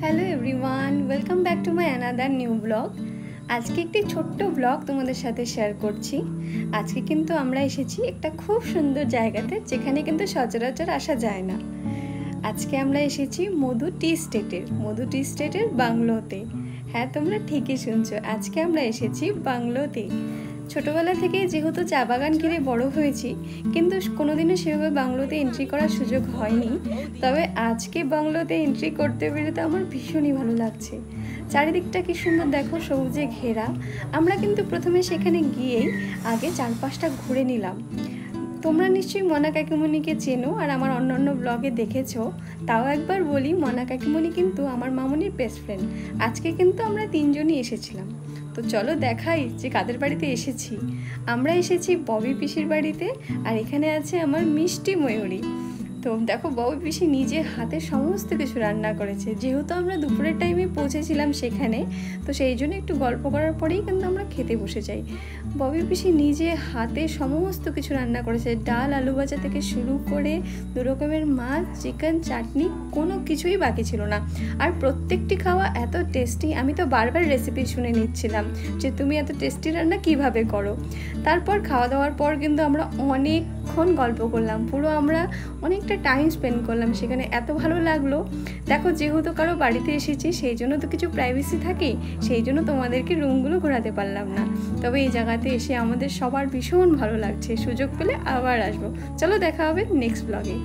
Hello everyone, welcome back to my another new blog. আজকে একটি ছোট্ট ব্লগ তোমাদের সাথে শেয়ার করছি। আজকে কিন্তু আমরা এসেছি একটা খুব সুন্দর জায়গাতে, যেখানে কিন্তু সচরাচর আসা যায় না। আজকে আমরা এসেছি মধু টি স্টেটের বাংলোতে। হ্যাঁ, তোমরা ঠিকই শুনছো, আজকে আমরা এসেছি বাংলোতে। ছোটোবেলা থেকে যেহেতু চা বাগান ঘিরে বড় হয়েছি, কিন্তু কোনোদিনও সেভাবে বাংলোতে এন্ট্রি করার সুযোগ হয়নি। তবে আজকে বাংলোতে এন্ট্রি করতে পেরে তো আমার ভীষণই ভালো লাগছে। চারিদিকটা কি সুন্দর দেখো, সবুজে ঘেরা। আমরা কিন্তু প্রথমে সেখানে গিয়েই আগে চারপাশটা ঘুরে নিলাম। তোমরা নিশ্চয়ই মনা কাকিমণিকে চেনো আর আমার অন্যান্য ব্লগে দেখেছো। তাও একবার বলি, মনা কাকিমণি কিন্তু আমার মামনির বেস্ট ফ্রেন্ড। আজকে কিন্তু আমরা তিনজনই এসেছিলাম। তো চলো দেখাই যে কাদের বাড়িতে এসেছি। আমরা এসেছি ববি পিসির বাড়িতে, আর এখানে আছে আমার মিষ্টি ময়ূরী। তো দেখো, ববি পিসি নিজে হাতে সমস্ত কিছু রান্না করেছে। যেহেতু আমরা দুপুরের টাইমে পৌঁছেছিলাম সেখানে, তো সেই জন্য একটু গল্প করার পরেই কিন্তু আমরা খেতে বসে যাই। ববি পিসি নিজে হাতে সমস্ত কিছু রান্না করেছে, ডাল আলু ভাজা থেকে শুরু করে 2 রকমের মাছ, চিকেন, চাটনি, কোনো কিছুই বাকি ছিল না। আর প্রত্যেকটি খাওয়া এত টেস্টি, আমি তো বারবার রেসিপি শুনে নিচ্ছিলাম যে তুমি এত টেস্টি রান্না কিভাবে করো। তারপর খাওয়া দাওয়ার পর কিন্তু আমরা অনেকক্ষণ গল্প করলাম, পুরো আমরা অনেকটা টাইম স্পেন্ড করলাম সেখানে। এত ভালো লাগলো। দেখো, যেহেতু কারো বাড়িতে এসেছি সেই জন্য তো কিছু প্রাইভেসি থাকে, সেই জন্য তোমাদেরকে রুমগুলো ঘোরাতে পারলাম না। তবে এই জায়গাতে এসে আমাদের সবার ভীষণ ভালো লাগছে। সুযোগ পেলে আবার আসবো। চলো, দেখা হবে নেক্সট ব্লগে।